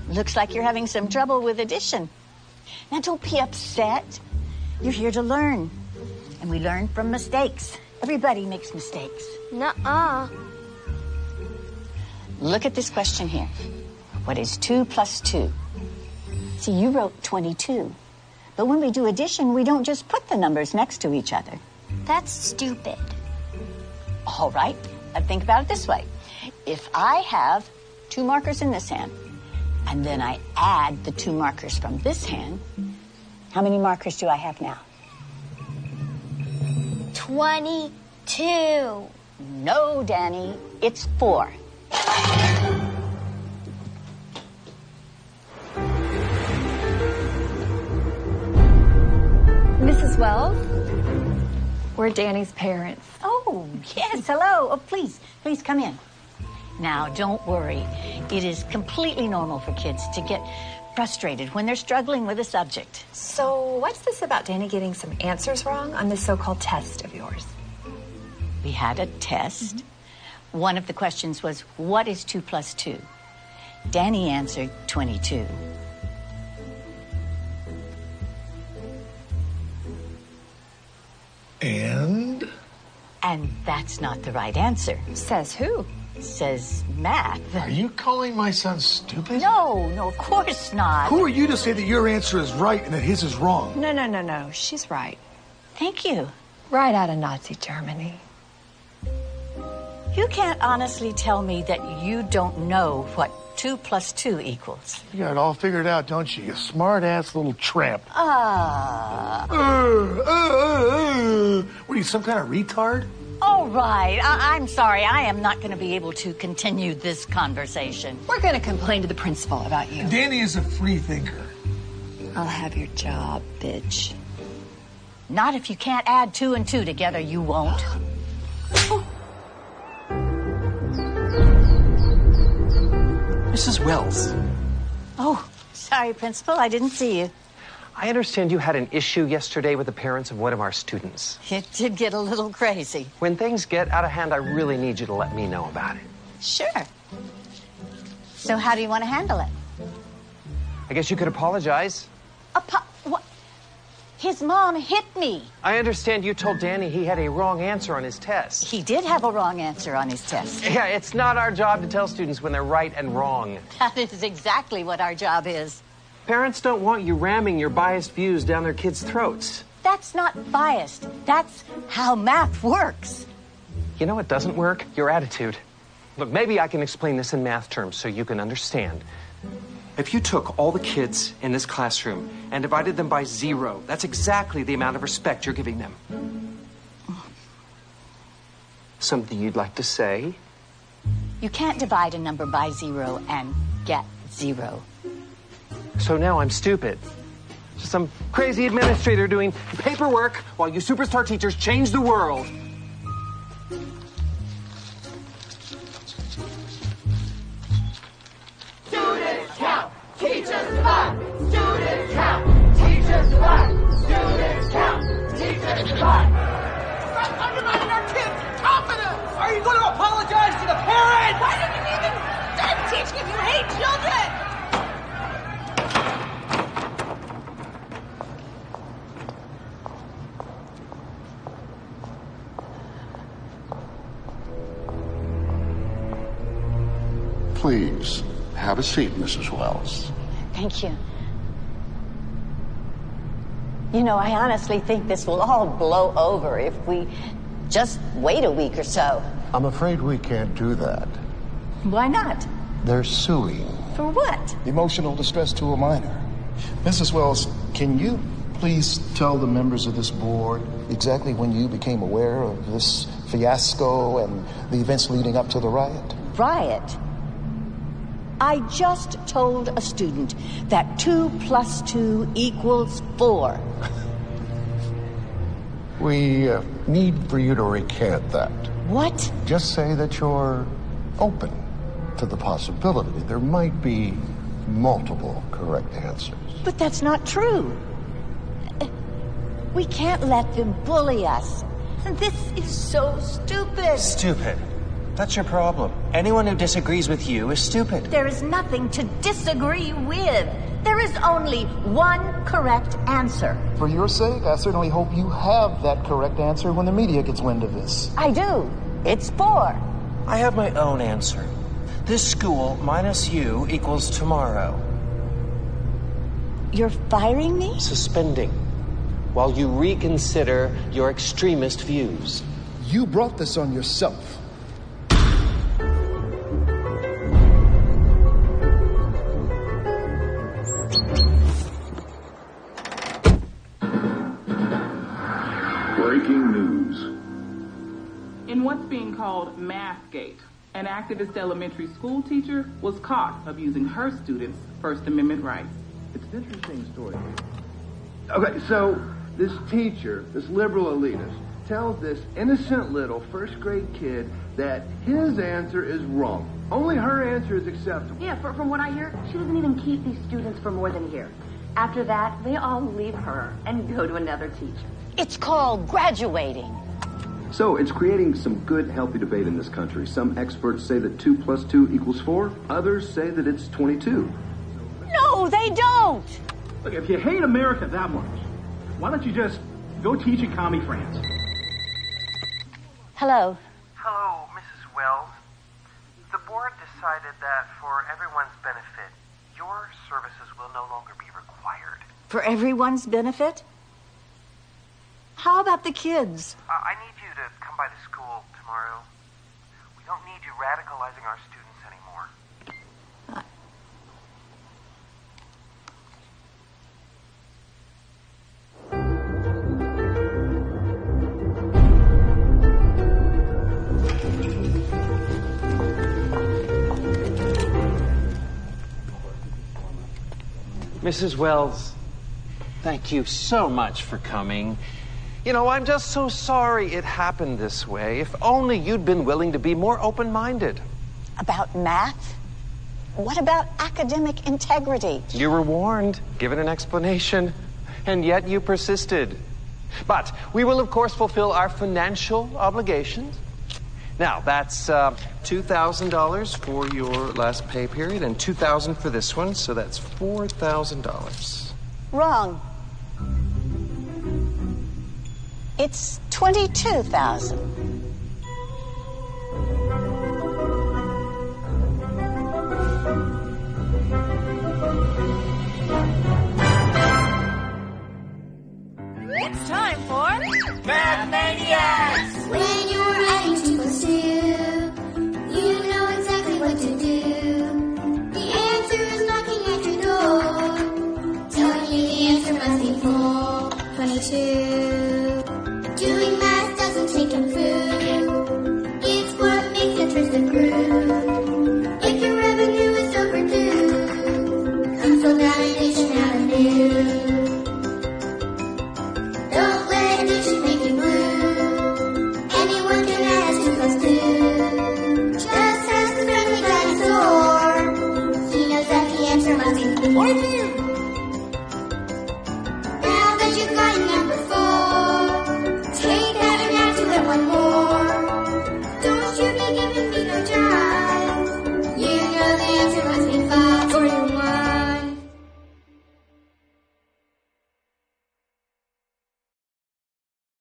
Looks like you're having some trouble with addition. Now, don't be upset. You're here to learn. And we learn from mistakes. Everybody makes mistakes. Nuh-uh. Look at this question here. What is 2 plus 2? See, you wrote 22. But when we do addition, we don't just put the numbers next to each other. That's stupid. All right. Think about it this way. If I have 2 markers in this hand, and then I add the 2 markers from this hand, how many markers do I have now? 22. No, Danny, it's 4. Mrs. Wells, we're Danny's parents. Oh, yes, hello. Oh, please come in. Now, don't worry. It is completely normal for kids to get frustrated when they're struggling with a subject. So what's this about Danny getting some answers wrong on this so-called test of yours? We had a test. Mm-hmm. One of the questions was, what is 2 plus 2? Danny answered 22. And? And that's not the right answer. Says who? Says math. Are you calling my son stupid? No, of course not. Who are you to say that your answer is right and that his is wrong? No. She's right. Thank you. Right out of Nazi Germany. You can't honestly tell me that you don't know what 2 plus 2 equals. You got it all figured out, don't you? You smart-ass little tramp. What are you, some kind of retard? All right. I'm sorry. I am not going to be able to continue this conversation. We're going to complain to the principal about you. Danny is a free thinker. I'll have your job, bitch. Not if you can't add 2 and 2 together, you won't. Mrs. Wells. Oh, sorry, Principal. I didn't see you. I understand you had an issue yesterday with the parents of one of our students. It did get a little crazy. When things get out of hand, I really need you to let me know about it. Sure. So how do you want to handle it? I guess you could apologize. What? His mom hit me. I understand you told Danny he had a wrong answer on his test. He did have a wrong answer on his test. Yeah, it's not our job to tell students when they're right and wrong. That is exactly what our job is. Parents don't want you ramming your biased views down their kids' throats. That's not biased. That's how math works. You know what doesn't work? Your attitude. Look, maybe I can explain this in math terms so you can understand. If you took all the kids in this classroom and divided them by 0, that's exactly the amount of respect you're giving them. Something you'd like to say? You can't divide a number by 0 and get 0. So now I'm stupid. Some crazy administrator doing paperwork while you superstar teachers change the world. Students count, teachers divide. Students count, teachers divide. Students count, teachers divide. Stop undermining our kids' confidence! Are you going to apologize to the parents? Why didn't you even start teaching if you hate children? Please, have a seat, Mrs. Wells. Thank you. You know, I honestly think this will all blow over if we just wait a week or so. I'm afraid we can't do that. Why not? They're suing. For what? Emotional distress to a minor. Mrs. Wells, can you please tell the members of this board exactly when you became aware of this fiasco and the events leading up to the riot? Riot? I just told a student that 2 plus 2 equals 4. We need for you to recant that. What? Just say that you're open to the possibility there might be multiple correct answers. But that's not true. We can't let them bully us. This is so stupid. Stupid. That's your problem. Anyone who disagrees with you is stupid. There is nothing to disagree with. There is only one correct answer. For your sake, I certainly hope you have that correct answer when the media gets wind of this. I do. It's 4. I have my own answer. This school minus you equals tomorrow. You're firing me? Suspending. While you reconsider your extremist views. You brought this on yourself. Breaking news. In what's being called Mathgate, an activist elementary school teacher was caught abusing her students' First Amendment rights. It's an interesting story. Okay, so this teacher, this liberal elitist, tells this innocent little first-grade kid that his answer is wrong. Only her answer is acceptable. Yeah, from what I hear, she doesn't even keep these students for more than a year. After that, they all leave her and go to another teacher. It's called graduating. So it's creating some good, healthy debate in this country. Some experts say that 2 + 2 = 4. Others say that it's 22. No, they don't. Look, if you hate America that much, why don't you just go teach in commie France? Hello. Hello, Mrs. Wells. The board decided that for everyone's benefit, your services will no longer be required. For everyone's benefit? How about the kids? I need you to come by the school tomorrow. We don't need you radicalizing our students anymore. Mrs. Wells, thank you so much for coming. You know, I'm just so sorry it happened this way. If only you'd been willing to be more open-minded. About math? What about academic integrity? You were warned, given an explanation, and yet you persisted. But we will, of course, fulfill our financial obligations. Now, that's $2,000 for your last pay period and $2,000 for this one, so that's $4,000. Wrong. It's 22,000. It's time for Math Maniacs! When you're adding 2 + 2, you know exactly what to do. The answer is knocking at your door, telling you the answer must be 422. Doing math doesn't take Kung Fu. It's what makes interest improve. If your revenue is overdue, console validation avenue. Don't let addition make you blue. Anyone can add 2 + 2. Just ask the friendly dinosaur. He knows that the answer must be 4.